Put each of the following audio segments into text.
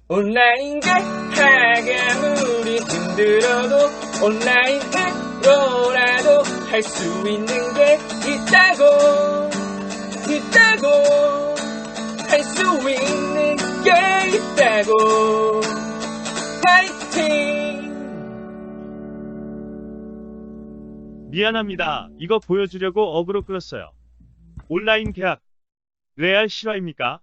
온라인 개학에 아무리 힘들어도 온라인으로라도 할 수 있는 게 있다고 할 수 있는 게 있다고. 파이팅! 미안합니다. 이거 보여주려고 어그로 끌었어요. 온라인 계약, 레알 실화입니까?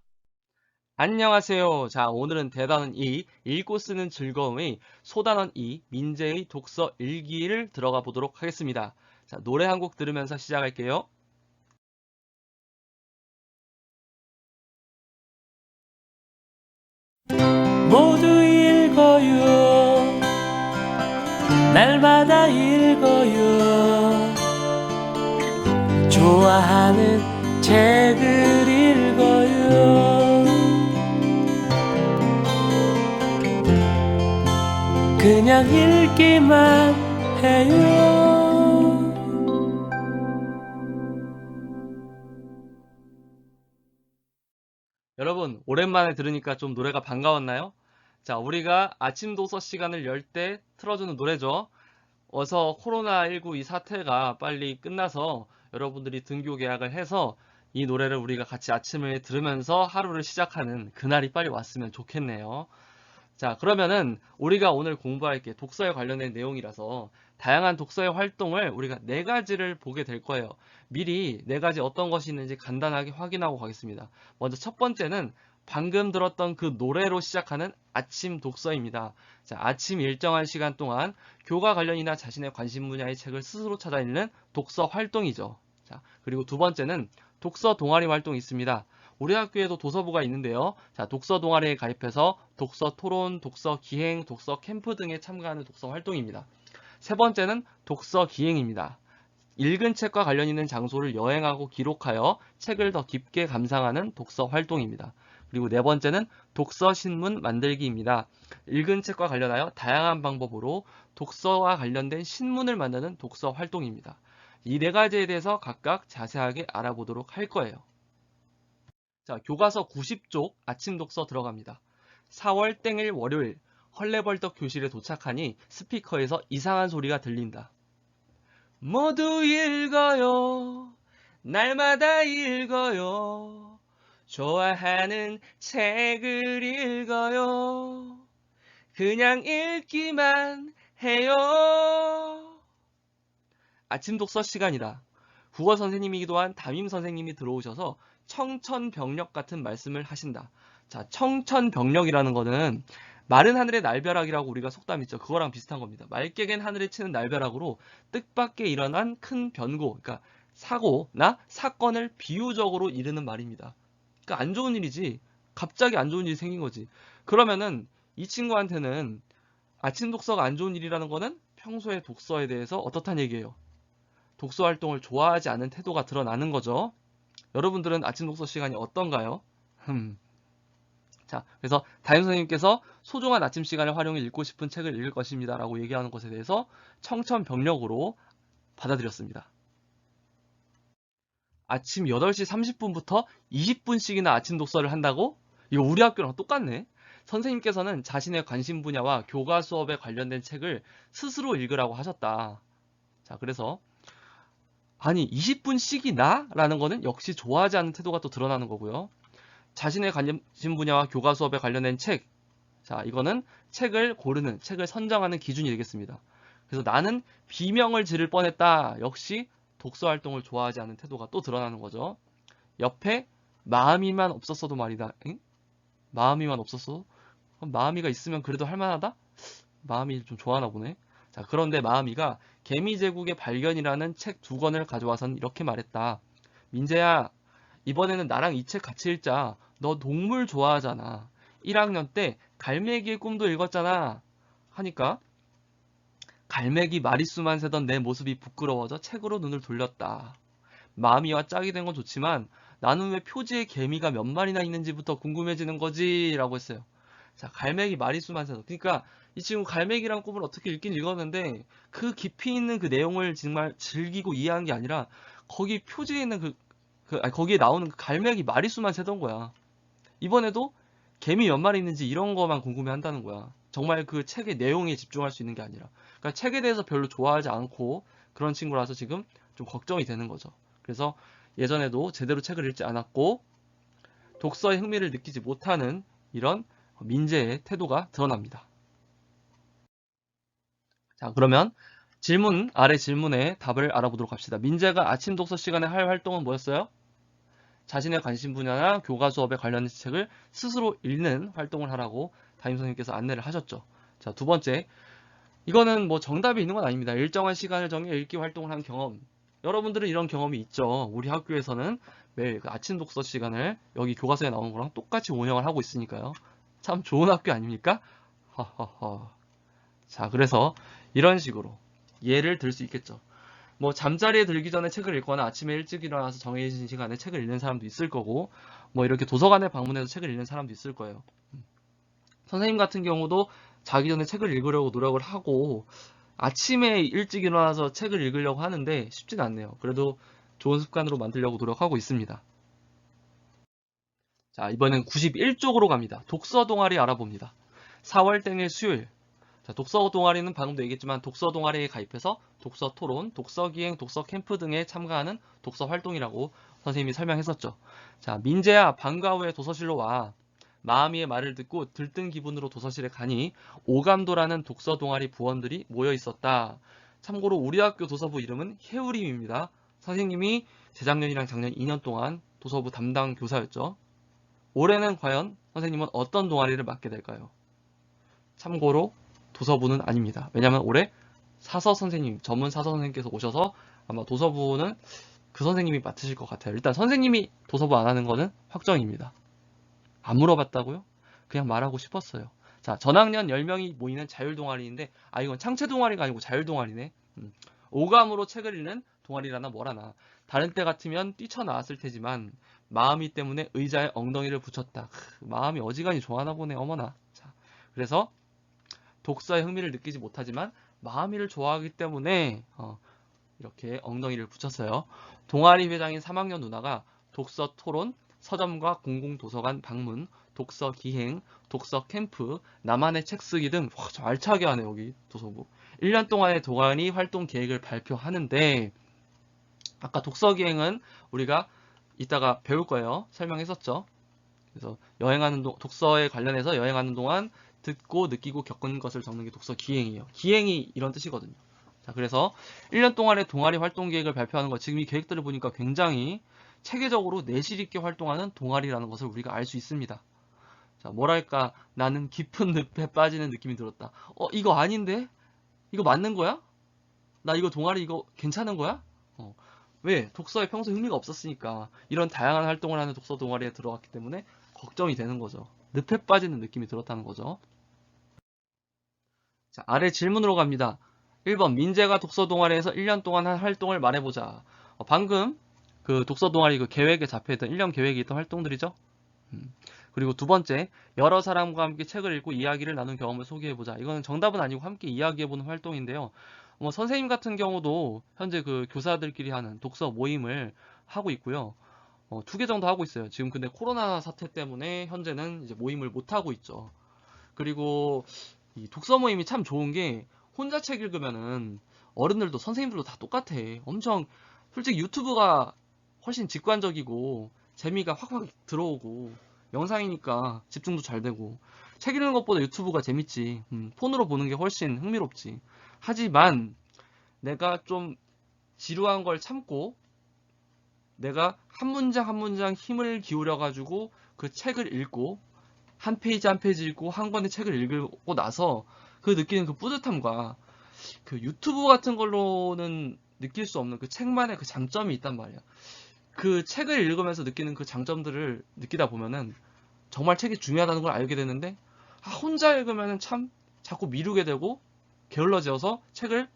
안녕하세요. 자, 오늘은 대단원 2, 읽고 쓰는 즐거움의 소단원 2, 민재의 독서 일기를 들어가 보도록 하겠습니다. 자, 노래 한 곡 들으면서 시작할게요. 모두 읽어요. 날마다 읽어요. 좋아하는 책을 읽어요. 그냥 읽기만 해요. 여러분, 오랜만에 들으니까 좀 노래가 반가웠나요? 자, 우리가 아침 독서 시간을 열 때 틀어주는 노래죠. 어서 코로나19 이 사태가 빨리 끝나서 여러분들이 등교 계약을 해서 이 노래를 우리가 같이 아침을 들으면서 하루를 시작하는 그날이 빨리 왔으면 좋겠네요. 자, 그러면은 우리가 오늘 공부할 게 독서에 관련된 내용이라서 다양한 독서의 활동을 우리가 4가지를 보게 될 거예요. 미리 4가지 어떤 것이 있는지 간단하게 확인하고 가겠습니다. 먼저 첫 번째는 방금 들었던 그 노래로 시작하는 아침 독서입니다. 자, 아침 일정한 시간 동안 교과 관련이나 자신의 관심 분야의 책을 스스로 찾아 읽는 독서 활동이죠. 자, 그리고 두 번째는 독서 동아리 활동이 있습니다. 우리 학교에도 도서부가 있는데요. 자, 독서 동아리에 가입해서 독서 토론, 독서 기행, 독서 캠프 등에 참가하는 독서 활동입니다. 세 번째는 독서 기행입니다. 읽은 책과 관련 있는 장소를 여행하고 기록하여 책을 더 깊게 감상하는 독서 활동입니다. 그리고 네 번째는 독서 신문 만들기입니다. 읽은 책과 관련하여 다양한 방법으로 독서와 관련된 신문을 만드는 독서 활동입니다. 이 4가지에 대해서 각각 자세하게 알아보도록 할 거예요. 자, 교과서 90쪽 아침 독서 들어갑니다. 4월 땡일 월요일 헐레벌떡 교실에 도착하니 스피커에서 이상한 소리가 들린다. 모두 읽어요. 날마다 읽어요. 좋아하는 책을 읽어요. 그냥 읽기만 해요. 아침 독서 시간이다. 국어 선생님이기도 한 담임 선생님이 들어오셔서 청천벽력 같은 말씀을 하신다. 자, 청천벽력이라는 거는 마른 하늘의 날벼락이라고 우리가 속담 있죠. 그거랑 비슷한 겁니다. 맑게 갠 하늘에 치는 날벼락으로 뜻밖의 일어난 큰 변고, 그러니까 사고나 사건을 비유적으로 이르는 말입니다. 그러니까 안 좋은 일이지. 갑자기 안 좋은 일이 생긴 거지. 그러면은 이 친구한테는 아침 독서가 안 좋은 일이라는 거는 평소에 독서에 대해서 어떻다는 얘기예요. 독서 활동을 좋아하지 않는 태도가 드러나는 거죠. 여러분들은 아침 독서 시간이 어떤가요? 자, 그래서 담임 선생님께서 소중한 아침 시간을 활용해 읽고 싶은 책을 읽을 것입니다 라고 얘기하는 것에 대해서 청천벽력으로 받아들였습니다. 아침 8시 30분부터 20분씩이나 아침 독서를 한다고? 이거 우리 학교랑 똑같네. 선생님께서는 자신의 관심 분야와 교과 수업에 관련된 책을 스스로 읽으라고 하셨다. 자, 그래서 아니 20분씩이나? 라는 거는 역시 좋아하지 않는 태도가 또 드러나는 거고요. 자신의 관심 분야와 교과 수업에 관련된 책. 자, 이거는 책을 고르는, 책을 선정하는 기준이 되겠습니다. 그래서 나는 비명을 지를 뻔했다. 역시 독서 활동을 좋아하지 않는 태도가 또 드러나는 거죠. 옆에 마음이만 없었어도 말이다. 응? 마음이만 없었어? 그럼 마음이가 있으면 그래도 할만하다? 마음이 좀 좋아하나 보네. 자, 그런데 마음이가 개미제국의 발견이라는 책 2권을 가져와선 이렇게 말했다. 민재야, 이번에는 나랑 이 책 같이 읽자. 너 동물 좋아하잖아. 1학년 때 갈매기의 꿈도 읽었잖아. 하니까 갈매기 마리수만 세던 내 모습이 부끄러워져 책으로 눈을 돌렸다. 마음이와 짝이 된 건 좋지만 나는 왜 표지에 개미가 몇 마리나 있는지부터 궁금해지는 거지? 라고 했어요. 자, 갈매기 마리수만 세던. 그러니까 이 친구 갈매기란 꿈을 어떻게 읽긴 읽었는데 그 깊이 있는 그 내용을 정말 즐기고 이해한 게 아니라 거기 표지에 있는 거기에 나오는 그 갈매기 마리수만 세던 거야. 이번에도 개미 몇 마리 있는지 이런 거만 궁금해 한다는 거야. 정말 그 책의 내용에 집중할 수 있는 게 아니라. 그러니까 책에 대해서 별로 좋아하지 않고 그런 친구라서 지금 좀 걱정이 되는 거죠. 그래서 예전에도 제대로 책을 읽지 않았고 독서에 흥미를 느끼지 못하는 이런 민재의 태도가 드러납니다. 자, 그러면 아래 질문에 답을 알아보도록 합시다. 민재가 아침 독서 시간에 할 활동은 뭐였어요? 자신의 관심 분야나 교과 수업에 관련된 책을 스스로 읽는 활동을 하라고 담임선생님께서 안내를 하셨죠. 자, 두 번째, 이거는 뭐 정답이 있는 건 아닙니다. 일정한 시간을 정해 읽기 활동을 한 경험. 여러분들은 이런 경험이 있죠. 우리 학교에서는 매일 그 아침 독서 시간을 여기 교과서에 나오는 거랑 똑같이 운영을 하고 있으니까요. 참 좋은 학교 아닙니까? 허허허. 자, 그래서 이런 식으로 예를 들 수 있겠죠. 뭐 잠자리에 들기 전에 책을 읽거나 아침에 일찍 일어나서 정해진 시간에 책을 읽는 사람도 있을 거고, 뭐 이렇게 도서관에 방문해서 책을 읽는 사람도 있을 거예요. 선생님 같은 경우도 자기 전에 책을 읽으려고 노력을 하고 아침에 일찍 일어나서 책을 읽으려고 하는데 쉽진 않네요. 그래도 좋은 습관으로 만들려고 노력하고 있습니다. 자, 이번엔 91쪽으로 갑니다. 독서 동아리 알아봅니다. 4월 땡일 수요일. 자, 독서 동아리는 방금도 얘기했지만 독서 동아리에 가입해서 독서 토론, 독서 기행, 독서 캠프 등에 참가하는 독서 활동이라고 선생님이 설명했었죠. 자, 민재야, 방과 후에 도서실로 와. 마음이의 말을 듣고 들뜬 기분으로 도서실에 가니 오감도라는 독서 동아리 부원들이 모여 있었다. 참고로 우리 학교 도서부 이름은 해우림입니다. 선생님이 재작년이랑 작년 2년 동안 도서부 담당 교사였죠. 올해는 과연 선생님은 어떤 동아리를 맡게 될까요? 참고로 도서부는 아닙니다. 왜냐하면 올해 사서 선생님, 전문 사서 선생님께서 오셔서 아마 도서부는 그 선생님이 맡으실 것 같아요. 일단 선생님이 도서부 안 하는 거는 확정입니다. 안 물어봤다고요? 그냥 말하고 싶었어요. 자, 전학년 10명이 모이는 자율동아리인데, 이건 창체 동아리가 아니고 자율동아리네. 오감으로 책을 읽는 동아리라나 뭐라나. 다른 때 같으면 뛰쳐나왔을 테지만 마음이 때문에 의자에 엉덩이를 붙였다. 마음이 어지간히 좋아하나 보네, 어머나. 자, 그래서 독서에 흥미를 느끼지 못하지만 마음이를 좋아하기 때문에 이렇게 엉덩이를 붙였어요. 동아리 회장인 3학년 누나가 독서 토론, 서점과 공공도서관 방문, 독서 기행, 독서 캠프, 나만의 책 쓰기 등 알차게 하네 여기 도서부. 1년 동안의 동아리 활동 계획을 발표하는데, 아까 독서 기행은 우리가 이따가 배울 거예요. 설명했었죠. 그래서 독서에 관련해서 여행하는 동안 듣고 느끼고 겪은 것을 적는 게 독서 기행이에요. 기행이 이런 뜻이거든요. 자, 그래서 1년 동안의 동아리 활동 계획을 발표하는 거, 지금 이 계획들을 보니까 굉장히 체계적으로 내실 있게 활동하는 동아리라는 것을 우리가 알 수 있습니다. 자, 뭐랄까, 나는 깊은 늪에 빠지는 느낌이 들었다. 이거 아닌데? 이거 맞는 거야? 나 이거 동아리 이거 괜찮은 거야? 왜? 독서에 평소 흥미가 없었으니까. 이런 다양한 활동을 하는 독서 동아리에 들어갔기 때문에 걱정이 되는 거죠. 늪에 빠지는 느낌이 들었다는 거죠. 자, 아래 질문으로 갑니다. 1번, 민재가 독서 동아리에서 1년 동안 한 활동을 말해보자. 방금 그 독서 동아리 그 계획에 잡혀있던 1년 계획에 있던 활동들이죠. 그리고 두 번째, 여러 사람과 함께 책을 읽고 이야기를 나눈 경험을 소개해보자. 이거는 정답은 아니고 함께 이야기해보는 활동인데요. 선생님 같은 경우도 현재 그 교사들끼리 하는 독서 모임을 하고 있고요. 2개 정도 하고 있어요. 지금 근데 코로나 사태 때문에 현재는 이제 모임을 못 하고 있죠. 그리고 이 독서 모임이 참 좋은 게, 혼자 책 읽으면은 어른들도 선생님들도 다 똑같아. 엄청 솔직히 유튜브가 훨씬 직관적이고 재미가 확확 들어오고 영상이니까 집중도 잘 되고, 책 읽는 것보다 유튜브가 재밌지. 폰으로 보는 게 훨씬 흥미롭지. 하지만 내가 좀 지루한 걸 참고 내가 한 문장 한 문장 힘을 기울여 가지고 그 책을 읽고 한 페이지 한 페이지 읽고 한 권의 책을 읽고 나서 그 느끼는 그 뿌듯함과 그 유튜브 같은 걸로는 느낄 수 없는 그 책만의 그 장점이 있단 말이야. 그 책을 읽으면서 느끼는 그 장점들을 느끼다 보면은 정말 책이 중요하다는 걸 알게 되는데, 혼자 읽으면은 참 자꾸 미루게 되고 게을러져서 책을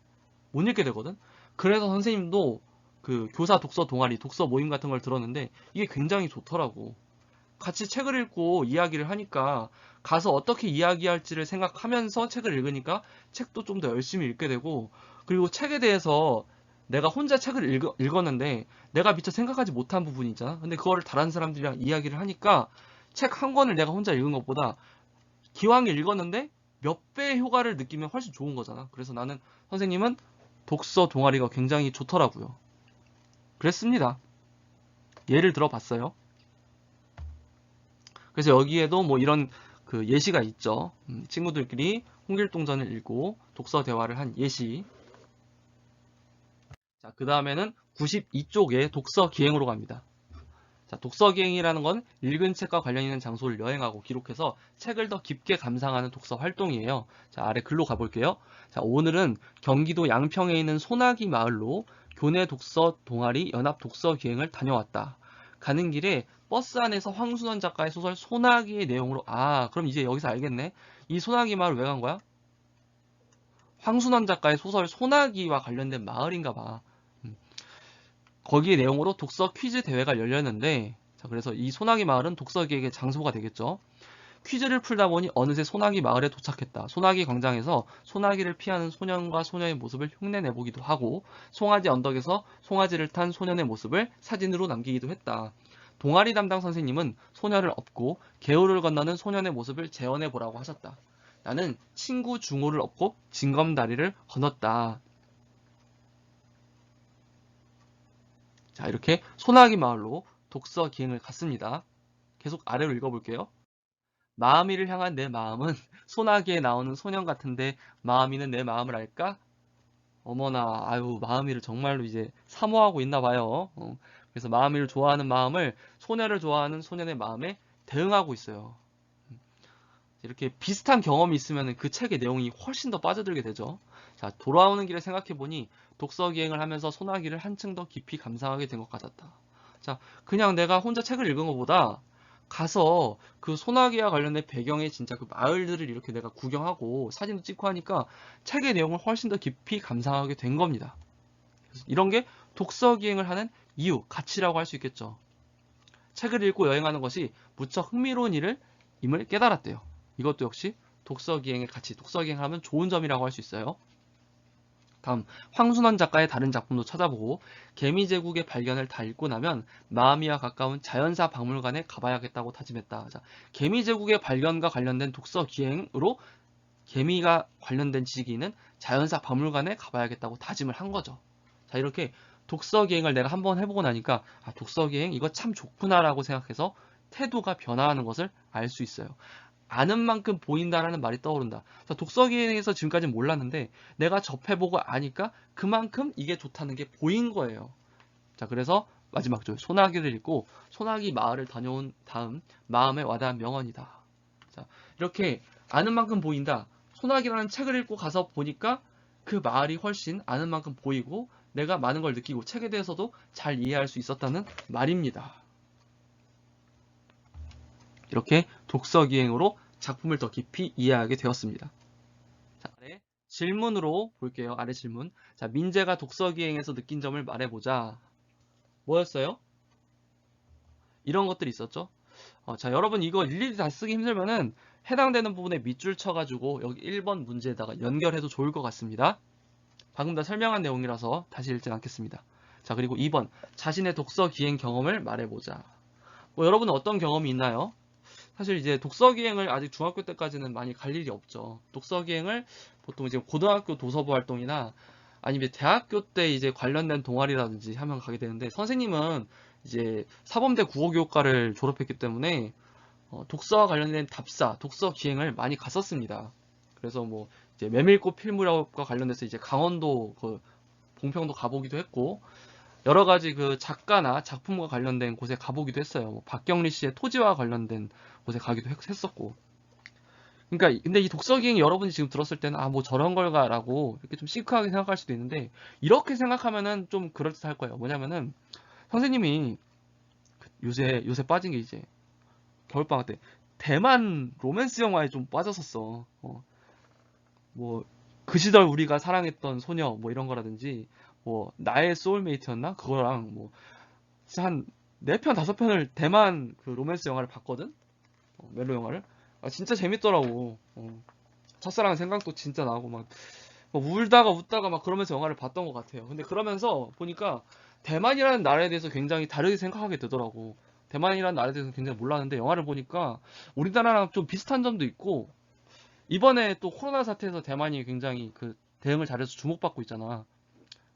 못 읽게 되거든. 그래서 선생님도 그 교사 독서 동아리, 독서 모임 같은 걸 들었는데 이게 굉장히 좋더라고. 같이 책을 읽고 이야기를 하니까 가서 어떻게 이야기할지를 생각하면서 책을 읽으니까 책도 좀 더 열심히 읽게 되고, 그리고 책에 대해서 내가 혼자 책을 읽었는데 내가 미처 생각하지 못한 부분이 있잖아. 근데 그거를 다른 사람들이랑 이야기를 하니까 책 한 권을 내가 혼자 읽은 것보다 기왕 읽었는데 몇 배의 효과를 느끼면 훨씬 좋은 거잖아. 그래서 나는 선생님은 독서 동아리가 굉장히 좋더라고요. 그랬습니다. 예를 들어 봤어요. 그래서 여기에도 뭐 이런 그 예시가 있죠. 친구들끼리 홍길동전을 읽고 독서 대화를 한 예시. 자, 그 다음에는 92쪽에 독서 기행으로 갑니다. 자, 독서 기행이라는 건 읽은 책과 관련 있는 장소를 여행하고 기록해서 책을 더 깊게 감상하는 독서 활동이에요. 자, 아래 글로 가볼게요. 자, 오늘은 경기도 양평에 있는 소나기 마을로 교내 독서 동아리 연합 독서 기행을 다녀왔다. 가는 길에 버스 안에서 황순원 작가의 소설 소나기의 내용으로 그럼 이제 여기서 알겠네. 이 소나기 마을 왜 간 거야? 황순원 작가의 소설 소나기와 관련된 마을인가 봐. 거기의 내용으로 독서 퀴즈 대회가 열렸는데, 자, 그래서 이 소나기 마을은 독서 기획의 장소가 되겠죠. 퀴즈를 풀다 보니 어느새 소나기 마을에 도착했다. 소나기 광장에서 소나기를 피하는 소년과 소녀의 모습을 흉내내보기도 하고, 송아지 언덕에서 송아지를 탄 소년의 모습을 사진으로 남기기도 했다. 동아리 담당 선생님은 소녀를 업고 개울을 건너는 소년의 모습을 재현해보라고 하셨다. 나는 친구 중호를 업고 징검다리를 건넜다. 자, 이렇게 소나기 마을로 독서 기행을 갔습니다. 계속 아래로 읽어볼게요. 마음이를 향한 내 마음은 소나기에 나오는 소년 같은데 마음이는 내 마음을 알까? 어머나, 아유, 마음이를 정말로 이제 사모하고 있나 봐요. 그래서 마음이를 좋아하는 마음을 소녀를 좋아하는 소년의 마음에 대응하고 있어요. 이렇게 비슷한 경험이 있으면 그 책의 내용이 훨씬 더 빠져들게 되죠. 자, 돌아오는 길에 생각해보니 독서 기행을 하면서 소나기를 한층 더 깊이 감상하게 된 것 같았다. 자, 그냥 내가 혼자 책을 읽은 것보다 가서 그 소나기와 관련된 배경의 진짜 그 마을들을 이렇게 내가 구경하고 사진도 찍고 하니까 책의 내용을 훨씬 더 깊이 감상하게 된 겁니다. 그래서 이런 게 독서 기행을 하는 이유, 가치라고 할 수 있겠죠. 책을 읽고 여행하는 것이 무척 흥미로운 임을 깨달았대요. 이것도 역시 독서 기행의 가치, 독서 기행을 하면 좋은 점이라고 할 수 있어요. 다음, 황순원 작가의 다른 작품도 찾아보고 개미제국의 발견을 다 읽고 나면 마음이와 가까운 자연사 박물관에 가봐야겠다고 다짐했다. 자, 개미제국의 발견과 관련된 독서 기행으로 개미가 관련된 지식이 있는 자연사 박물관에 가봐야겠다고 다짐을 한 거죠. 자, 이렇게 독서 기행을 내가 한번 해보고 나니까 독서 기행 이거 참 좋구나라고 생각해서 태도가 변화하는 것을 알 수 있어요. 아는 만큼 보인다라는 말이 떠오른다. 자, 독서 기행에서 지금까지는 몰랐는데 내가 접해보고 아니까 그만큼 이게 좋다는 게 보인 거예요. 자, 그래서 마지막 줄 소나기를 읽고 소나기 마을을 다녀온 다음 마음에 와닿은 명언이다. 자, 이렇게 아는 만큼 보인다. 소나기라는 책을 읽고 가서 보니까 그 마을이 훨씬 아는 만큼 보이고 내가 많은 걸 느끼고 책에 대해서도 잘 이해할 수 있었다는 말입니다. 이렇게 독서 기행으로 작품을 더 깊이 이해하게 되었습니다. 자, 아래 질문으로 볼게요. 아래 질문. 자, 민재가 독서 기행에서 느낀 점을 말해보자. 뭐였어요? 이런 것들이 있었죠. 자, 여러분 이거 일일이 다 쓰기 힘들면은 해당되는 부분에 밑줄 쳐가지고 여기 1번 문제에다가 연결해도 좋을 것 같습니다. 방금 다 설명한 내용이라서 다시 읽진 않겠습니다. 자, 그리고 2번 자신의 독서 기행 경험을 말해보자. 여러분은 어떤 경험이 있나요? 사실 이제 독서 기행을 아직 중학교 때까지는 많이 갈 일이 없죠. 독서 기행을 보통 이제 고등학교 도서부 활동이나 아니면 대학교 때 이제 관련된 동아리라든지 하면 가게 되는데 선생님은 이제 사범대 국어교육과를 졸업했기 때문에 독서와 관련된 답사, 독서 기행을 많이 갔었습니다. 그래서 뭐 이제 메밀꽃 필무렵과 관련돼서 이제 강원도 그 봉평도 가보기도 했고 여러 가지 그 작가나 작품과 관련된 곳에 가보기도 했어요. 뭐 박경리 씨의 토지와 관련된 곳에 가기도 했었고. 그러니까 근데 이 독서 기행 여러분이 지금 들었을 때는 뭐 저런 걸까라고 이렇게 좀 시크하게 생각할 수도 있는데 이렇게 생각하면은 좀 그럴듯할 거예요. 뭐냐면은 선생님이 요새 빠진 게 이제 겨울방학 때 대만 로맨스 영화에 좀 빠졌었어. 뭐 그 시절 우리가 사랑했던 소녀 뭐 이런 거라든지 뭐 나의 소울메이트였나? 그거랑 뭐 한 4편 5편을 대만 그 로맨스 영화를 봤거든? 멜로 영화를. 진짜 재밌더라고. 첫사랑 생각도 진짜 나고 막 울다가 웃다가 막 그러면서 영화를 봤던 것 같아요. 근데 그러면서 보니까 대만이라는 나라에 대해서 굉장히 다르게 생각하게 되더라고. 대만이라는 나라에 대해서 굉장히 몰랐는데 영화를 보니까 우리나라랑 좀 비슷한 점도 있고 이번에 또 코로나 사태에서 대만이 굉장히 그 대응을 잘해서 주목받고 있잖아.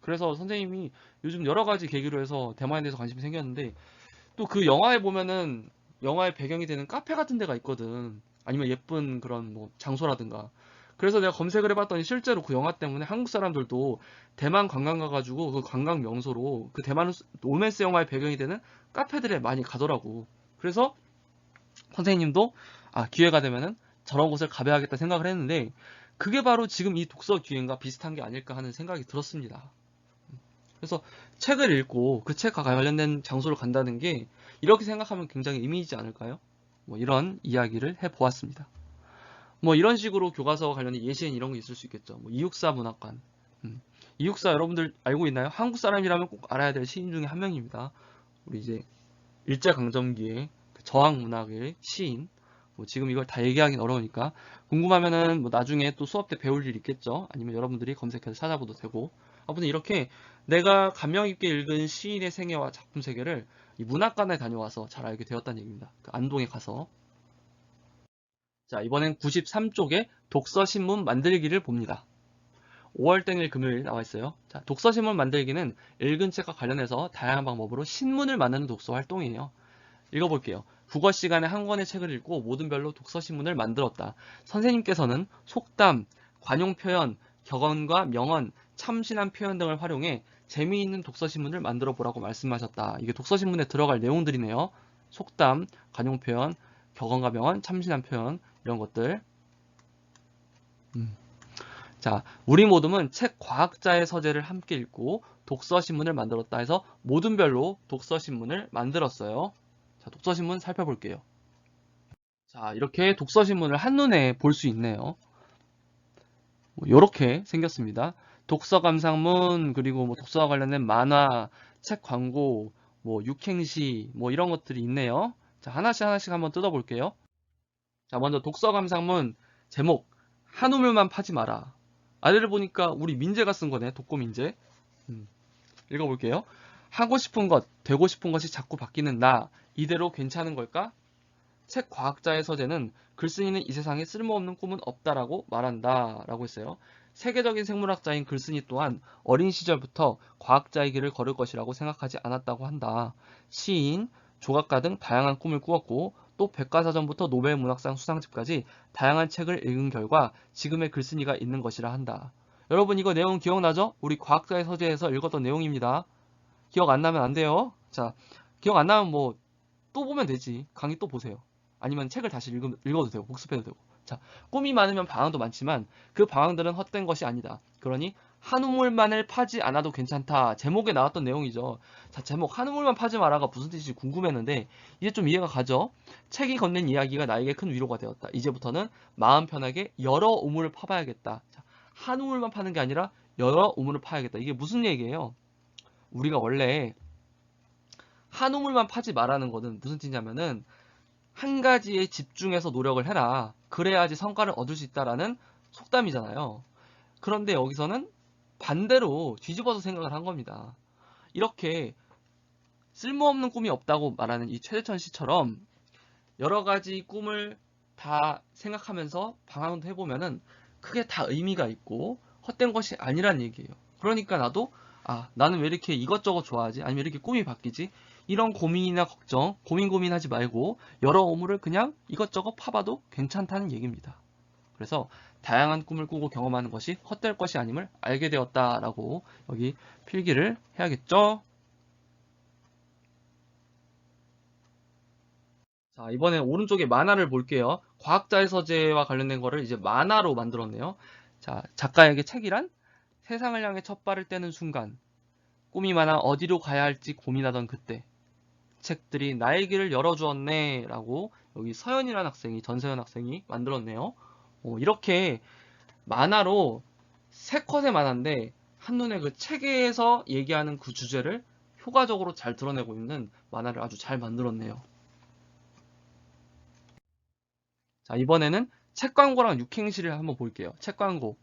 그래서 선생님이 요즘 여러 가지 계기로 해서 대만에 대해서 관심이 생겼는데 또 그 영화에 보면은 영화의 배경이 되는 카페 같은 데가 있거든. 아니면 예쁜 그런 뭐 장소라든가. 그래서 내가 검색을 해봤더니 실제로 그 영화 때문에 한국 사람들도 대만 관광 가가지고 그 관광 명소로 그 대만 로맨스 영화의 배경이 되는 카페들에 많이 가더라고. 그래서 선생님도 기회가 되면은 저런 곳을 가봐야겠다 생각을 했는데 그게 바로 지금 이 독서 기회인가 비슷한 게 아닐까 하는 생각이 들었습니다. 그래서 책을 읽고 그 책과 관련된 장소를 간다는 게 이렇게 생각하면 굉장히 의미 있지 않을까요? 뭐 이런 이야기를 해보았습니다. 뭐 이런 식으로 교과서와 관련된 예시엔 이런 게 있을 수 있겠죠. 뭐 이육사 문학관. 이육사 여러분들 알고 있나요? 한국 사람이라면 꼭 알아야 될 시인 중에 한 명입니다. 우리 이제 일제강점기의 그 저항 문학의 시인. 뭐 지금 이걸 다 얘기하기는 어려우니까 궁금하면은 뭐 나중에 또 수업 때 배울 일 있겠죠. 아니면 여러분들이 검색해서 찾아봐도 되고. 아무튼 이렇게 내가 감명 깊게 읽은 시인의 생애와 작품 세계를 이 문학관에 다녀와서 잘 알게 되었다는 얘기입니다. 그 안동에 가서. 자, 이번엔 93쪽에 독서신문 만들기를 봅니다. 5월 땡일 금요일 나와 있어요. 자, 독서신문 만들기는 읽은 책과 관련해서 다양한 방법으로 신문을 만드는 독서 활동이에요. 읽어볼게요. 국어 시간에 한 권의 책을 읽고 모든별로 독서신문을 만들었다. 선생님께서는 속담, 관용 표현, 격언과 명언, 참신한 표현 등을 활용해 재미있는 독서신문을 만들어 보라고 말씀하셨다. 이게 독서신문에 들어갈 내용들이네요. 속담, 관용 표현, 격언과 명언, 참신한 표현 이런 것들. 자, 우리 모둠은 책 과학자의 서재를 함께 읽고 독서신문을 만들었다 해서 모둠별로 독서신문을 만들었어요. 자, 독서신문 살펴볼게요. 자, 이렇게 독서신문을 한눈에 볼 수 있네요. 이렇게 생겼습니다. 독서 감상문, 그리고 뭐 독서와 관련된 만화, 책 광고, 뭐 육행시, 뭐 이런 것들이 있네요. 자, 하나씩 한번 뜯어볼게요. 자, 먼저 독서 감상문 제목, 한 우물만 파지 마라. 아래를 보니까 우리 민재가 쓴 거네, 독고 민재. 읽어볼게요. 하고 싶은 것, 되고 싶은 것이 자꾸 바뀌는 나, 이대로 괜찮은 걸까? 책 과학자의 서재는 글쓴이는 이 세상에 쓸모없는 꿈은 없다라고 말한다 라고 했어요. 세계적인 생물학자인 글쓴이 또한 어린 시절부터 과학자의 길을 걸을 것이라고 생각하지 않았다고 한다. 시인, 조각가 등 다양한 꿈을 꾸었고 또 백과사전부터 노벨 문학상 수상집까지 다양한 책을 읽은 결과 지금의 글쓴이가 있는 것이라 한다. 여러분 이거 내용 기억나죠? 우리 과학자의 서재에서 읽었던 내용입니다. 기억 안 나면 안 돼요. 자, 기억 안 나면 뭐 또 보면 되지. 강의 또 보세요. 아니면 책을 다시 읽어도 되고 복습해도 되고. 자, 꿈이 많으면 방황도 많지만 그 방황들은 헛된 것이 아니다. 그러니 한 우물만을 파지 않아도 괜찮다. 제목에 나왔던 내용이죠. 자, 제목 한 우물만 파지 마라가 무슨 뜻인지 궁금했는데 이제 좀 이해가 가죠. 책이 건넨 이야기가 나에게 큰 위로가 되었다. 이제부터는 마음 편하게 여러 우물을 파봐야겠다. 자, 한 우물만 파는 게 아니라 여러 우물을 파야겠다. 이게 무슨 얘기예요? 우리가 원래 한 우물만 파지 말라는 거는 무슨 뜻이냐면은 한 가지에 집중해서 노력을 해라. 그래야지 성과를 얻을 수 있다라는 속담이잖아요. 그런데 여기서는 반대로 뒤집어서 생각을 한 겁니다. 이렇게 쓸모없는 꿈이 없다고 말하는 이 최재천 씨처럼 여러 가지 꿈을 다 생각하면서 방황도 해보면은 그게 다 의미가 있고 헛된 것이 아니란 얘기예요. 그러니까 나도 나는 왜 이렇게 이것저것 좋아하지? 아니면 왜 이렇게 꿈이 바뀌지? 이런 고민이나 걱정, 고민하지 말고 여러 우물을 그냥 이것저것 파봐도 괜찮다는 얘기입니다. 그래서 다양한 꿈을 꾸고 경험하는 것이 헛될 것이 아님을 알게 되었다라고 여기 필기를 해야겠죠? 자, 이번에 오른쪽에 만화를 볼게요. 과학자의 서재와 관련된 거를 이제 만화로 만들었네요. 자, 작가에게 책이란? 세상을 향해 첫 발을 떼는 순간, 꿈이 많아 어디로 가야 할지 고민하던 그때, 책들이 나의 길을 열어주었네 라고 여기 서연이라는 학생이, 전서연 학생이 만들었네요. 이렇게 만화로 3컷의 만화인데 한눈에 그 책에서 얘기하는 그 주제를 효과적으로 잘 드러내고 있는 만화를 아주 잘 만들었네요. 자, 이번에는 책 광고랑 육행시를 한번 볼게요. 책 광고.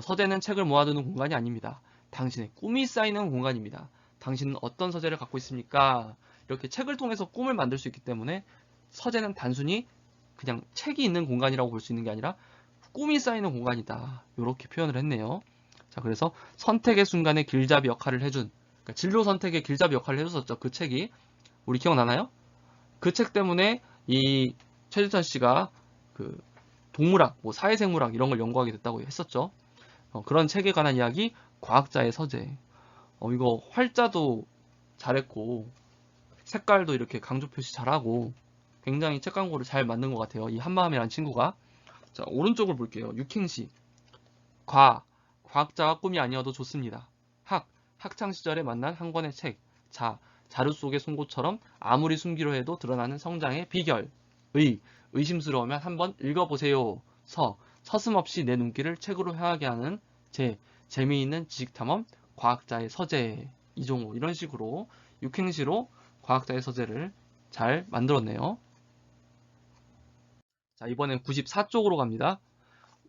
서재는 책을 모아두는 공간이 아닙니다. 당신의 꿈이 쌓이는 공간입니다. 당신은 어떤 서재를 갖고 있습니까? 이렇게 책을 통해서 꿈을 만들 수 있기 때문에 서재는 단순히 그냥 책이 있는 공간이라고 볼 수 있는 게 아니라 꿈이 쌓이는 공간이다. 이렇게 표현을 했네요. 자, 그래서 선택의 순간에 길잡이 역할을 해준, 그러니까 진로 선택의 길잡이 역할을 해줬었죠. 그 책이. 우리 기억나나요? 그 책 때문에 이 최지선 씨가 그 동물학, 뭐 사회생물학 이런 걸 연구하게 됐다고 했었죠. 그런 책에 관한 이야기, 과학자의 서재. 이거 활자도 잘했고 색깔도 이렇게 강조 표시 잘하고 굉장히 책 광고를 잘 만든 것 같아요. 이 한마음이라는 친구가. 자, 오른쪽을 볼게요. 육행시. 과학자와 꿈이 아니어도 좋습니다. 학창시절에 만난 한 권의 책. 자루 속의 송곳처럼 아무리 숨기려 해도 드러나는 성장의 비결. 의심스러우면 한번 읽어보세요. 서슴없이 내 눈길을 책으로 향하게 하는 재미있는 지식탐험, 과학자의 서재. 이종호. 이런 식으로 육행시로 과학자의 서재를 잘 만들었네요. 자, 이번엔 94쪽으로 갑니다.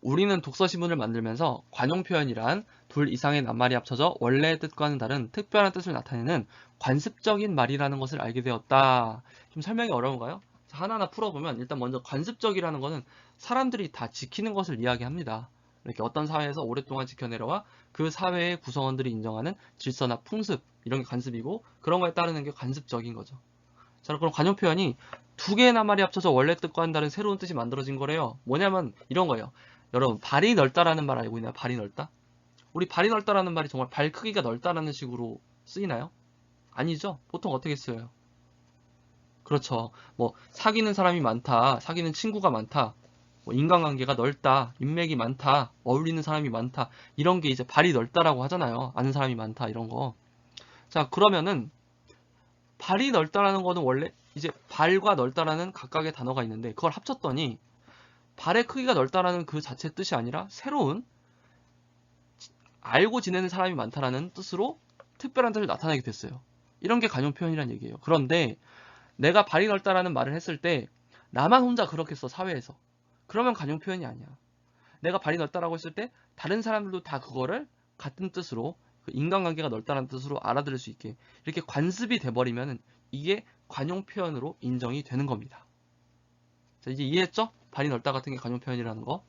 우리는 독서신문을 만들면서 관용 표현이란 둘 이상의 낱말이 합쳐져 원래의 뜻과는 다른 특별한 뜻을 나타내는 관습적인 말이라는 것을 알게 되었다. 좀 설명이 어려운가요? 자, 하나하나 풀어보면 일단 먼저 관습적이라는 것은 사람들이 다 지키는 것을 이야기합니다. 이렇게 어떤 사회에서 오랫동안 지켜내려와 그 사회의 구성원들이 인정하는 질서나 풍습, 이런 게 관습이고 그런 거에 따르는 게 관습적인 거죠. 자, 그럼 관용 표현이 두 개의 낱말이 합쳐져 원래 뜻과는 다른 새로운 뜻이 만들어진 거래요. 뭐냐면 이런 거예요. 여러분, 발이 넓다라는 말 알고 있나요? 발이 넓다? 우리 발이 넓다라는 말이 정말 발 크기가 넓다라는 식으로 쓰이나요? 아니죠. 보통 어떻게 쓰여요? 그렇죠. 뭐 사귀는 사람이 많다, 사귀는 친구가 많다, 뭐 인간관계가 넓다, 인맥이 많다, 어울리는 사람이 많다, 이런 게 이제 발이 넓다라고 하잖아요. 아는 사람이 많다, 이런 거. 자, 그러면은 발이 넓다라는 거는 원래 이제 발과 넓다라는 각각의 단어가 있는데 그걸 합쳤더니 발의 크기가 넓다라는 그 자체의 뜻이 아니라 새로운 알고 지내는 사람이 많다라는 뜻으로 특별한 뜻을 나타내게 됐어요. 이런 게 관용 표현이란 얘기예요. 그런데 내가 발이 넓다라는 말을 했을 때 나만 혼자 그렇게 써, 사회에서. 그러면 관용 표현이 아니야. 내가 발이 넓다라고 했을 때 다른 사람들도 다 그거를 같은 뜻으로, 인간관계가 넓다는 뜻으로 알아들을 수 있게 이렇게 관습이 돼버리면 이게 관용 표현으로 인정이 되는 겁니다. 자, 이제 이해했죠? 발이 넓다 같은 게 관용 표현이라는 거.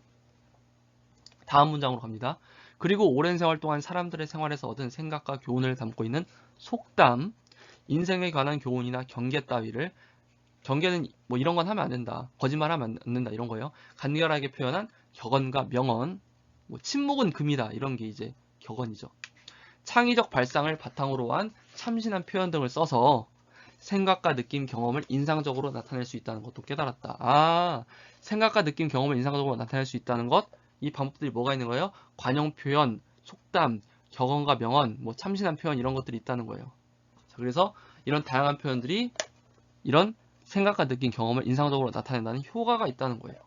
다음 문장으로 갑니다. 그리고 오랜 세월 동안 사람들의 생활에서 얻은 생각과 교훈을 담고 있는 속담, 인생에 관한 교훈이나 경계 따위를, 경계는 뭐 이런 건 하면 안 된다, 거짓말하면 안 된다, 이런 거예요. 간결하게 표현한 격언과 명언, 뭐 침묵은 금이다, 이런 게 이제 격언이죠. 창의적 발상을 바탕으로 한 참신한 표현 등을 써서 생각과 느낌, 경험을 인상적으로 나타낼 수 있다는 것도 깨달았다. 생각과 느낌, 경험을 인상적으로 나타낼 수 있다는 것, 이 방법들이 뭐가 있는 거예요? 관용 표현, 속담, 격언과 명언, 뭐 참신한 표현, 이런 것들이 있다는 거예요. 자, 그래서 이런 다양한 표현들이 이런 생각과 느낌, 경험을 인상적으로 나타낸다는 효과가 있다는 거예요.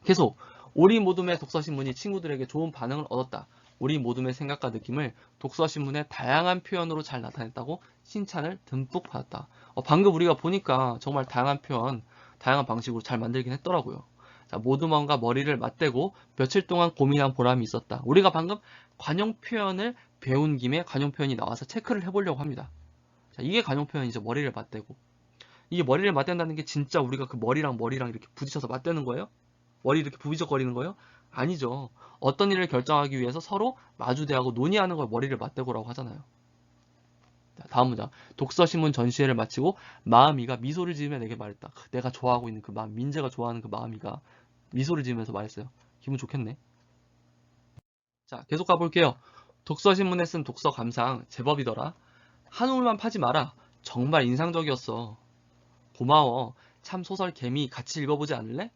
계속 우리 모둠의 독서신문이 친구들에게 좋은 반응을 얻었다. 우리 모둠의 생각과 느낌을 독서신문의 다양한 표현으로 잘 나타냈다고 칭찬을 듬뿍 받았다. 방금 우리가 보니까 정말 다양한 표현, 다양한 방식으로 잘 만들긴 했더라고요. 자, 모둠원과 머리를 맞대고 며칠 동안 고민한 보람이 있었다. 우리가 방금 관용 표현을 배운 김에 관용 표현이 나와서 체크를 해보려고 합니다. 자, 이게 관용 표현이죠. 머리를 맞대고. 이게 머리를 맞댄다는 게 진짜 우리가 그 머리랑 이렇게 부딪혀서 맞대는 거예요? 머리 이렇게 부비적거리는 거예요? 아니죠. 어떤 일을 결정하기 위해서 서로 마주대하고 논의하는 걸 머리를 맞대고라고 하잖아요. 자, 다음 문장. 독서신문 전시회를 마치고 마음이가 미소를 지으며 내게 말했다. 내가 좋아하고 있는 그 마음, 민재가 좋아하는 그 마음이가 미소를 지으면서 말했어요. 기분 좋겠네. 자, 계속 가볼게요. 독서신문에 쓴 독서 감상 제법이더라. 한 우물만 파지 마라. 정말 인상적이었어. 고마워. 참 소설 개미 같이 읽어보지 않을래?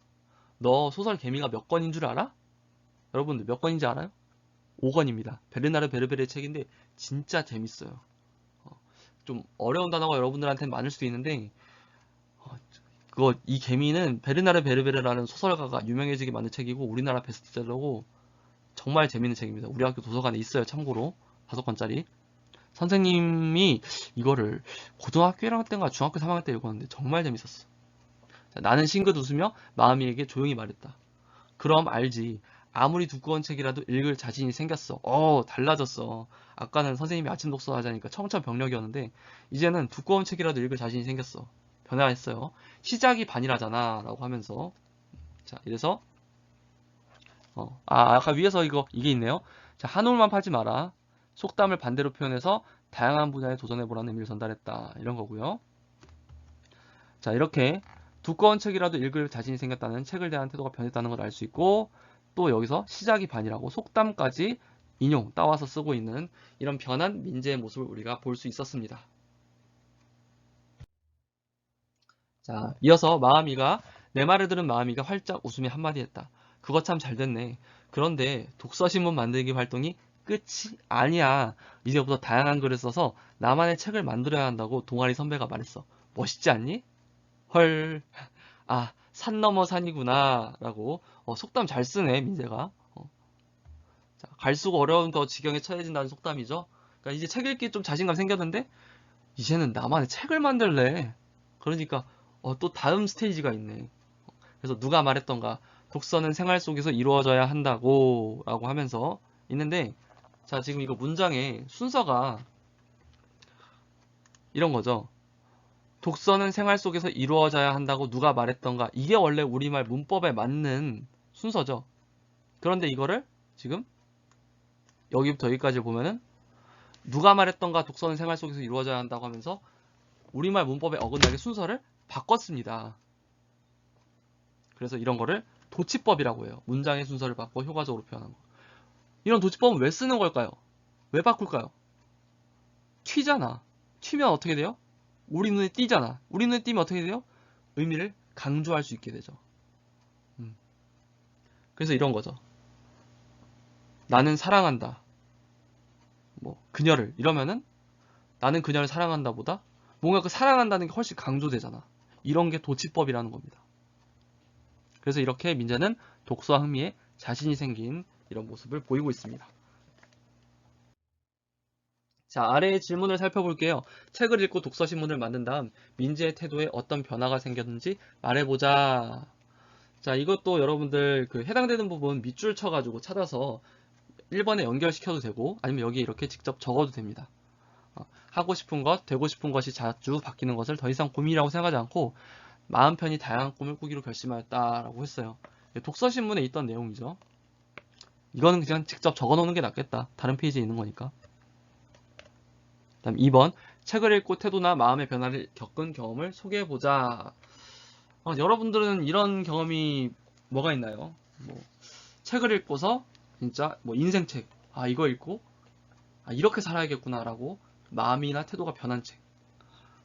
너 소설 개미가 몇 권인 줄 알아? 여러분들 몇 권인지 알아요? 5권입니다. 베르나르 베르베르의 책인데 진짜 재밌어요. 좀 어려운 단어가 여러분들한테는 많을 수도 있는데 이 개미는 베르나르 베르베르라는 소설가가 유명해지게 만든 책이고 우리나라 베스트셀러고 정말 재밌는 책입니다. 우리 학교 도서관에 있어요. 참고로 5권짜리. 선생님이 이거를 고등학교 1학년 때인가 중학교 3학년 때 읽었는데 정말 재밌었어. 자, 나는 싱긋 웃으며 마음이에게 조용히 말했다. 그럼 알지. 아무리 두꺼운 책이라도 읽을 자신이 생겼어. 달라졌어. 아까는 선생님이 아침 독서 하자니까 청천벽력이었는데 이제는 두꺼운 책이라도 읽을 자신이 생겼어. 변화했어요. 시작이 반이라잖아 라고 하면서 자 이래서 아까 위에서 이게 있네요. 자, 한 올만 팔지 마라. 속담을 반대로 표현해서 다양한 분야에 도전해보라는 의미를 전달했다. 이런 거고요. 자, 이렇게 두꺼운 책이라도 읽을 자신이 생겼다는 책을 대한 태도가 변했다는 걸 알 수 있고 또 여기서 시작이 반이라고 속담까지 인용, 따와서 쓰고 있는 이런 변한 민재의 모습을 우리가 볼 수 있었습니다. 자, 이어서 마음이가 내 말을 들은 마음이가 활짝 웃으며 한마디 했다. 그거 참 잘 됐네. 그런데 독서신문 만들기 활동이 끝이 아니야. 이제부터 다양한 글을 써서 나만의 책을 만들어야 한다고 동아리 선배가 말했어. 멋있지 않니? 헐. 산 넘어 산이구나 라고 속담 잘 쓰네 민재가. 자, 갈수록 어려운 더 지경에 처해진다는 속담이죠. 그러니까 이제 책 읽기 좀 자신감 생겼는데 이제는 나만의 책을 만들래. 그러니까 또 다음 스테이지가 있네. 그래서 누가 말했던가 독서는 생활 속에서 이루어져야 한다고 라고 하면서 있는데 자 지금 이거 문장의 순서가 이런 거죠. 독서는 생활 속에서 이루어져야 한다고 누가 말했던가 이게 원래 우리말 문법에 맞는 순서죠. 그런데 이거를 지금 여기부터 여기까지 보면은 누가 말했던가 독서는 생활 속에서 이루어져야 한다고 하면서 우리말 문법에 어긋나게 순서를 바꿨습니다. 그래서 이런 거를 도치법이라고 해요. 문장의 순서를 바꿔 효과적으로 표현한 거. 이런 도치법은 왜 쓰는 걸까요? 왜 바꿀까요? 튀잖아. 튀면 어떻게 돼요? 우리 눈에 띄잖아. 우리 눈에 띄면 어떻게 돼요? 의미를 강조할 수 있게 되죠. 그래서 이런 거죠. 나는 사랑한다. 그녀를 이러면은 나는 그녀를 사랑한다 보다 뭔가 그 사랑한다는 게 훨씬 강조되잖아. 이런 게 도치법이라는 겁니다. 그래서 이렇게 민재는 독서와 흥미에 자신이 생긴 이런 모습을 보이고 있습니다. 자, 아래의 질문을 살펴볼게요. 책을 읽고 독서신문을 만든 다음 민재의 태도에 어떤 변화가 생겼는지 말해보자. 자, 이것도 여러분들 해당되는 부분 밑줄 쳐가지고 찾아서 1번에 연결시켜도 되고 아니면 여기 이렇게 직접 적어도 됩니다. 하고 싶은 것, 되고 싶은 것이 자주 바뀌는 것을 더 이상 고민이라고 생각하지 않고 마음 편히 다양한 꿈을 꾸기로 결심하였다라고 했어요. 독서신문에 있던 내용이죠. 이거는 그냥 직접 적어놓는 게 낫겠다. 다른 페이지에 있는 거니까. 다음 2번 책을 읽고 태도나 마음의 변화를 겪은 경험을 소개해보자. 여러분들은 이런 경험이 뭐가 있나요? 책을 읽고서 진짜 인생책 이거 읽고 이렇게 살아야겠구나 라고 마음이나 태도가 변한 책.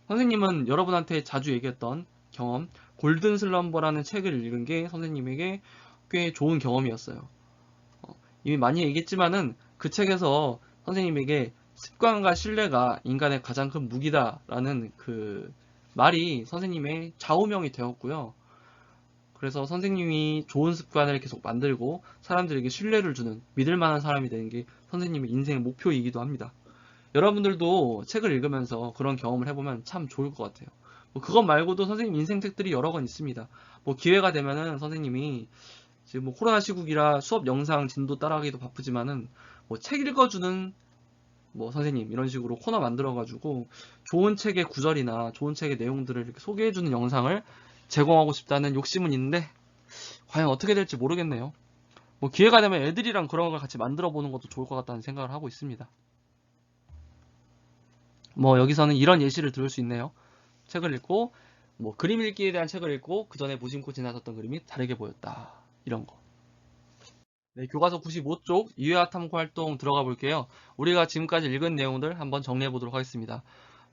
선생님은 여러분한테 자주 얘기했던 경험 골든 슬럼버라는 책을 읽은 게 선생님에게 꽤 좋은 경험이었어요. 이미 많이 얘기했지만은 그 책에서 선생님에게 습관과 신뢰가 인간의 가장 큰 무기다라는 그 말이 선생님의 좌우명이 되었고요. 그래서 선생님이 좋은 습관을 계속 만들고 사람들에게 신뢰를 주는 믿을 만한 사람이 되는 게 선생님의 인생의 목표이기도 합니다. 여러분들도 책을 읽으면서 그런 경험을 해보면 참 좋을 것 같아요. 그것 말고도 선생님 인생 책들이 여러 권 있습니다. 기회가 되면은 선생님이 지금 코로나 시국이라 수업 영상 진도 따라가기도 바쁘지만은 책 읽어주는 선생님 이런 식으로 코너 만들어가지고 좋은 책의 구절이나 좋은 책의 내용들을 이렇게 소개해주는 영상을 제공하고 싶다는 욕심은 있는데 과연 어떻게 될지 모르겠네요. 기회가 되면 애들이랑 그런 걸 같이 만들어 보는 것도 좋을 것 같다는 생각을 하고 있습니다. 여기서는 이런 예시를 들을 수 있네요. 책을 읽고 그림 읽기에 대한 책을 읽고 그 전에 무심코 지나쳤던 그림이 다르게 보였다. 이런 거. 네, 교과서 95쪽 이해와 탐구 활동 들어가 볼게요. 우리가 지금까지 읽은 내용들 한번 정리해 보도록 하겠습니다.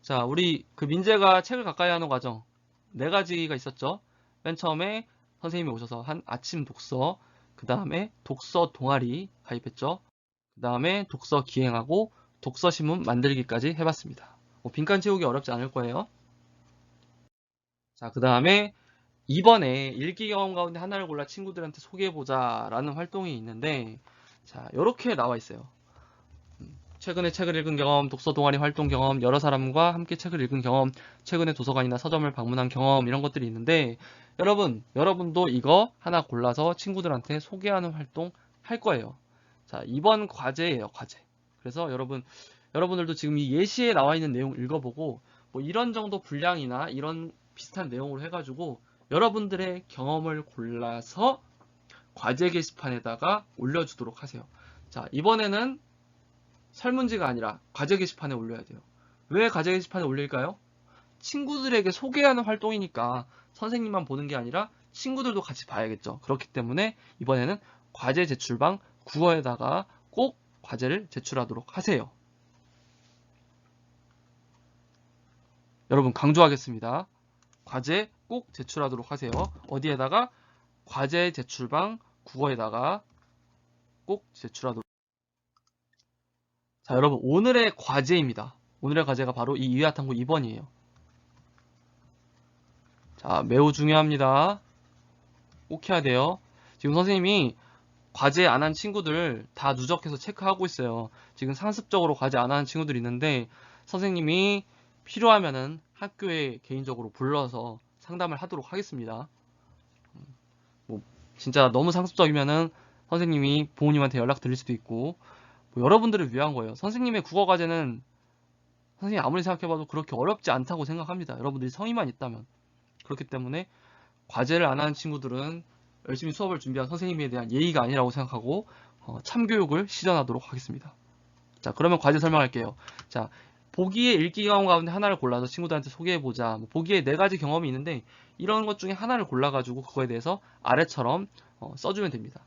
자, 우리 민재가 책을 가까이 하는 과정 4가지가 있었죠. 맨 처음에 선생님이 오셔서 한 아침 독서, 그 다음에 독서 동아리 가입했죠. 그 다음에 독서 기행하고 독서 신문 만들기까지 해봤습니다. 빈칸 채우기 어렵지 않을 거예요. 자, 그 다음에 이번에 읽기 경험 가운데 하나를 골라 친구들한테 소개해보자 라는 활동이 있는데 자, 요렇게 나와 있어요. 최근에 책을 읽은 경험, 독서 동아리 활동 경험, 여러 사람과 함께 책을 읽은 경험, 최근에 도서관이나 서점을 방문한 경험 이런 것들이 있는데 여러분도 이거 하나 골라서 친구들한테 소개하는 활동 할 거예요. 자, 이번 과제예요, 과제. 그래서 여러분들도 지금 이 예시에 나와 있는 내용 읽어보고 뭐 이런 정도 분량이나 이런 비슷한 내용으로 해가지고 여러분들의 경험을 골라서 과제 게시판에다가 올려주도록 하세요. 자, 이번에는 설문지가 아니라 과제 게시판에 올려야 돼요. 왜 과제 게시판에 올릴까요? 친구들에게 소개하는 활동이니까 선생님만 보는 게 아니라 친구들도 같이 봐야겠죠. 그렇기 때문에 이번에는 과제 제출방 국어에다가 꼭 과제를 제출하도록 하세요. 여러분 강조하겠습니다. 과제 꼭 제출하도록 하세요. 어디에다가? 과제 제출방 국어에다가 꼭 제출하도록. 자, 여러분 오늘의 과제입니다. 오늘의 과제가 바로 이 이해탐구 2번이에요. 자, 매우 중요합니다. 꼭 해야 돼요. 지금 선생님이 과제 안 한 친구들 다 누적해서 체크하고 있어요. 지금 상습적으로 과제 안 하는 친구들이 있는데 선생님이 필요하면은 학교에 개인적으로 불러서 상담을 하도록 하겠습니다. 뭐 진짜 너무 상습적이면은 선생님이 부모님한테 연락 드릴 수도 있고 뭐 여러분들을 위한 거예요. 선생님의 국어 과제는 선생님이 아무리 생각해봐도 그렇게 어렵지 않다고 생각합니다. 여러분들이 성의만 있다면. 그렇기 때문에 과제를 안 하는 친구들은 열심히 수업을 준비한 선생님에 대한 예의가 아니라고 생각하고 참교육을 실현하도록 하겠습니다. 자, 그러면 과제 설명할게요. 자, 보기에 읽기 경험 가운데 하나를 골라서 친구들한테 소개해보자. 뭐 보기에 4가지 경험이 있는데 이런 것 중에 하나를 골라가지고 그거에 대해서 아래처럼 써주면 됩니다.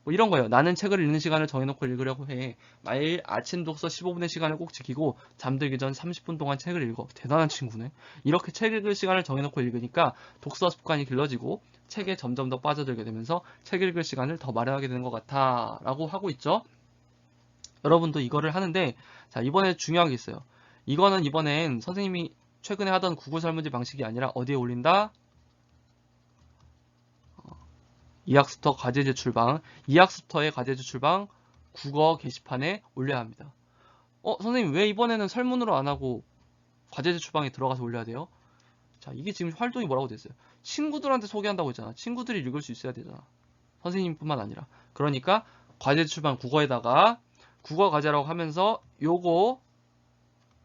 뭐 이런 거예요. 나는 책을 읽는 시간을 정해놓고 읽으려고 해. 매일 아침 독서 15분의 시간을 꼭 지키고 잠들기 전 30분 동안 책을 읽어. 대단한 친구네. 이렇게 책 읽을 시간을 정해놓고 읽으니까 독서 습관이 길러지고 책에 점점 더 빠져들게 되면서 책 읽을 시간을 더 마련하게 되는 것 같아 라고 하고 있죠. 여러분도 이거를 하는데 자, 이번에 중요한 게 있어요. 이번엔 선생님이 최근에 하던 구글 설문지 방식이 아니라 어디에 올린다? 이학습터 과제 제출방, 이학습터의 과제 제출방 국어 게시판에 올려야 합니다. 선생님 왜 이번에는 설문으로 안 하고 과제 제출방에 들어가서 올려야 돼요? 자, 이게 지금 활동이 뭐라고 됐어요? 친구들한테 소개한다고 했잖아. 친구들이 읽을 수 있어야 되잖아. 선생님뿐만 아니라. 그러니까 과제 제출방 국어에다가 국어 과제라고 하면서 요거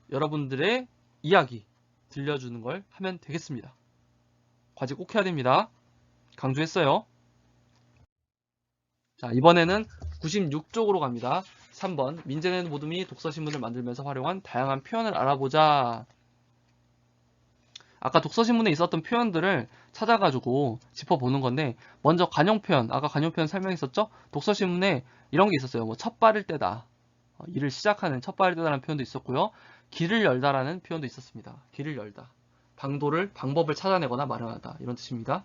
여러분들의 이야기 들려주는 걸 하면 되겠습니다. 과제 꼭 해야 됩니다. 강조했어요. 자, 이번에는 96쪽으로 갑니다. 3번 민재는 모두 미 독서신문을 만들면서 활용한 다양한 표현을 알아보자. 아까 독서신문에 있었던 표현들을 찾아가지고 짚어보는 건데 먼저 관용표현, 아까 관용표현 설명했었죠? 독서신문에 이런 게 있었어요. 뭐 첫 발을 떼다, 일을 시작하는 첫 발을 떼다라는 표현도 있었고요. 길을 열다라는 표현도 있었습니다. 길을 열다. 방법을 찾아내거나 마련하다 이런 뜻입니다.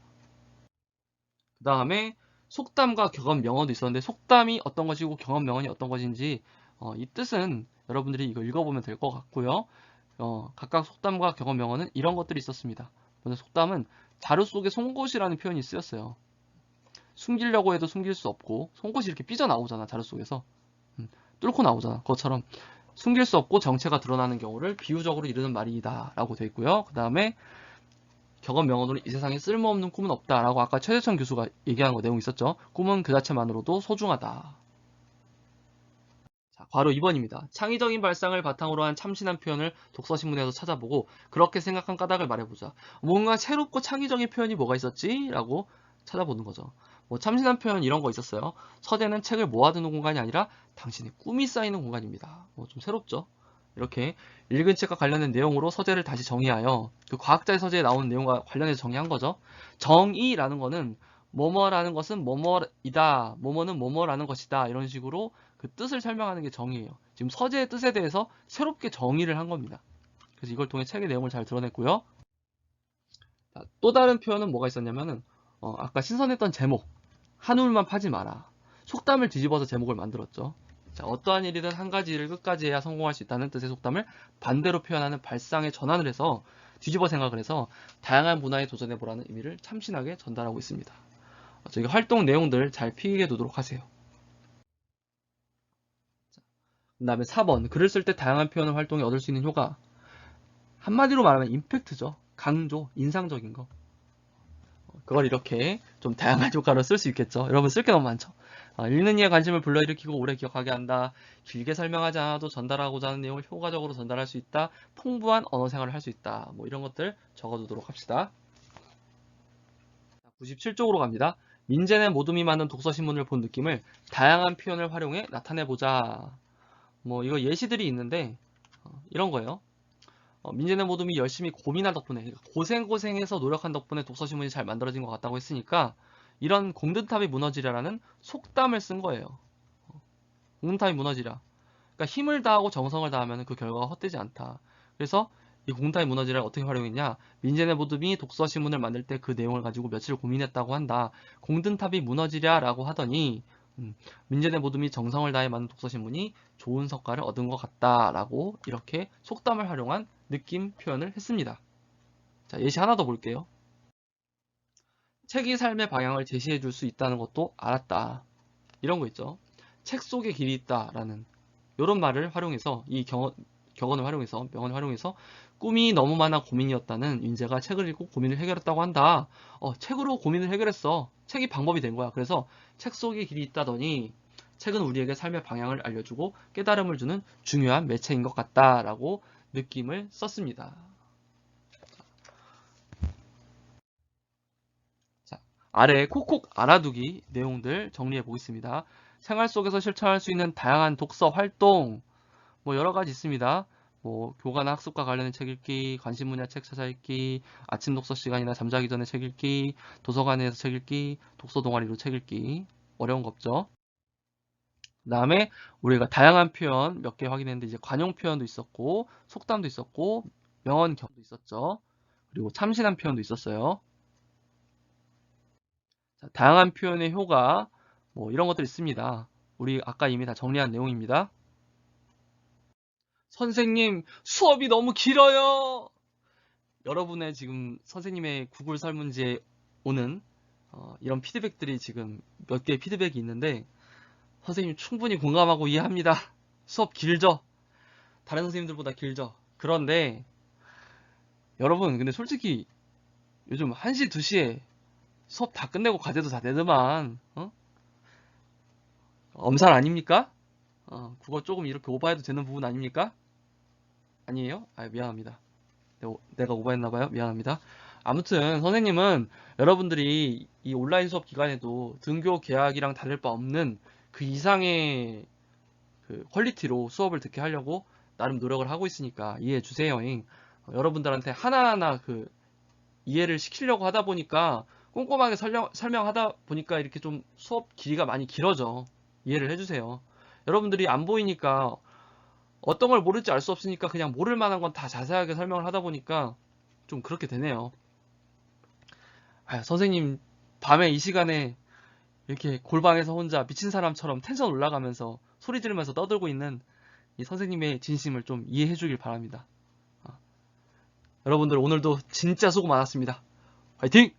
그 다음에 속담과 격언 명언도 있었는데 속담이 어떤 것이고 격언 명언이 어떤 것인지 이 뜻은 여러분들이 이거 읽어보면 될 것 같고요. 각각 속담과 격언 명언은 이런 것들이 있었습니다. 먼저 속담은 자루 속에 송곳이라는 표현이 쓰였어요. 숨기려고 해도 숨길 수 없고 송곳이 이렇게 삐져나오잖아. 자루 속에서 뚫고 나오잖아. 그것처럼 숨길 수 없고 정체가 드러나는 경우를 비유적으로 이르는 말이다 라고 되어 있고요. 그 다음에 격언 명언으로 이 세상에 쓸모없는 꿈은 없다 라고 아까 최재천 교수가 얘기한 거 내용 있었죠. 꿈은 그 자체만으로도 소중하다. 자, 바로 2번입니다. 창의적인 발상을 바탕으로 한 참신한 표현을 독서신문에서 찾아보고 그렇게 생각한 까닭을 말해보자. 뭔가 새롭고 창의적인 표현이 뭐가 있었지? 라고 찾아보는 거죠. 뭐 참신한 표현 이런 거 있었어요. 서재는 책을 모아두는 공간이 아니라 당신의 꿈이 쌓이는 공간입니다. 뭐 좀 새롭죠. 이렇게 읽은 책과 관련된 내용으로 서재를 다시 정의하여 그 과학자의 서재에 나오는 내용과 관련해서 정의한 거죠. 정의라는 거는 뭐뭐라는 것은 뭐뭐이다, 뭐뭐는 뭐뭐라는 것이다 이런 식으로 그 뜻을 설명하는 게 정의예요. 지금 서재의 뜻에 대해서 새롭게 정의를 한 겁니다. 그래서 이걸 통해 책의 내용을 잘 드러냈고요. 자, 또 다른 표현은 뭐가 있었냐면은 아까 신선했던 제목 한울만 파지 마라. 속담을 뒤집어서 제목을 만들었죠. 자, 어떠한 일이든 한 가지 일을 끝까지 해야 성공할 수 있다는 뜻의 속담을 반대로 표현하는 발상에 전환을 해서 뒤집어 생각을 해서 다양한 문화에 도전해보라는 의미를 참신하게 전달하고 있습니다. 저희 활동 내용들 잘 피해 두도록 하세요. 그 다음에 4번 글을 쓸 때 다양한 표현을 활동해 얻을 수 있는 효과. 한마디로 말하면 임팩트죠. 강조, 인상적인 거. 그걸 이렇게 좀 다양한 효과로 쓸 수 있겠죠. 여러분 쓸 게 너무 많죠. 읽는 이에 관심을 불러일으키고 오래 기억하게 한다. 길게 설명하지 않아도 전달하고자 하는 내용을 효과적으로 전달할 수 있다. 풍부한 언어 생활을 할 수 있다. 뭐 이런 것들 적어두도록 합시다. 97쪽으로 갑니다. 민재네 모둠이 만든 독서신문을 본 느낌을 다양한 표현을 활용해 나타내보자. 뭐 이거 예시들이 있는데 이런 거예요. 민재네 모둠이 열심히 고민한 덕분에, 그러니까 고생해서 노력한 덕분에 독서신문이 잘 만들어진 것 같다고 했으니까 이런 공든탑이 무너지랴라는 속담을 쓴 거예요. 공든탑이 무너지랴. 그러니까 힘을 다하고 정성을 다하면 그 결과가 헛되지 않다. 그래서 이 공든탑이 무너지랴를 어떻게 활용했냐? 민재네 모둠이 독서신문을 만들 때 그 내용을 가지고 며칠 고민했다고 한다. 공든탑이 무너지랴라고 하더니 민재네 모둠이 정성을 다해 만든 독서신문이 좋은 성과를 얻은 것 같다라고 이렇게 속담을 활용한 느낌 표현을 했습니다. 자, 예시 하나 더 볼게요. 책이 삶의 방향을 제시해 줄 수 있다는 것도 알았다. 이런 거 있죠. 책 속에 길이 있다라는 이런 말을 활용해서 이 명언을 활용해서 꿈이 너무 많아 고민이었다는 민재가 책을 읽고 고민을 해결했다고 한다. 책으로 고민을 해결했어. 책이 방법이 된 거야. 그래서 책 속에 길이 있다더니 책은 우리에게 삶의 방향을 알려주고 깨달음을 주는 중요한 매체인 것 같다라고 느낌을 썼습니다. 자, 아래 콕콕 알아두기 내용들 정리해 보겠습니다. 생활 속에서 실천할 수 있는 다양한 독서 활동 뭐 여러 가지 있습니다. 뭐 교과나 학습과 관련된 책 읽기, 관심 분야 책 찾아 읽기, 아침 독서 시간이나 잠자기 전에 책 읽기, 도서관에서 책 읽기, 독서 동아리로 책 읽기. 어려운 거 없죠. 그 다음에 우리가 다양한 표현 몇 개 확인했는데 이제 관용 표현도 있었고 속담도 있었고 명언 격도 있었죠. 그리고 참신한 표현도 있었어요. 자, 다양한 표현의 효과 뭐 이런 것들 있습니다. 우리 아까 이미 다 정리한 내용입니다. 선생님 수업이 너무 길어요. 여러분의 지금 선생님의 구글 설문지에 오는 이런 피드백들이 지금 몇 개의 피드백이 있는데 선생님 충분히 공감하고 이해합니다. 수업 길죠? 다른 선생님들보다 길죠? 그런데 여러분 근데 솔직히 요즘 1시, 2시에 수업 다 끝내고 과제도 다 내더만 엄살 아닙니까? 그거 조금 이렇게 오버해도 되는 부분 아닙니까? 아니에요? 미안합니다. 내가 오버했나봐요. 미안합니다. 아무튼 선생님은 여러분들이 이 온라인 수업 기간에도 등교 계약이랑 다를 바 없는 그 이상의 그 퀄리티로 수업을 듣게 하려고 나름 노력을 하고 있으니까 이해해 주세요. 여러분들한테 하나하나 그 이해를 시키려고 하다 보니까 꼼꼼하게 설명하다 보니까 이렇게 좀 수업 길이가 많이 길어져. 이해를 해주세요. 여러분들이 안 보이니까 어떤 걸 모를지 알 수 없으니까 그냥 모를 만한 건 다 자세하게 설명을 하다 보니까 좀 그렇게 되네요. 선생님 밤에 이 시간에 이렇게 골방에서 혼자 미친 사람처럼 텐션 올라가면서 소리 지르면서 떠들고 있는 이 선생님의 진심을 좀 이해해 주길 바랍니다. 여러분들 오늘도 진짜 수고 많았습니다. 화이팅!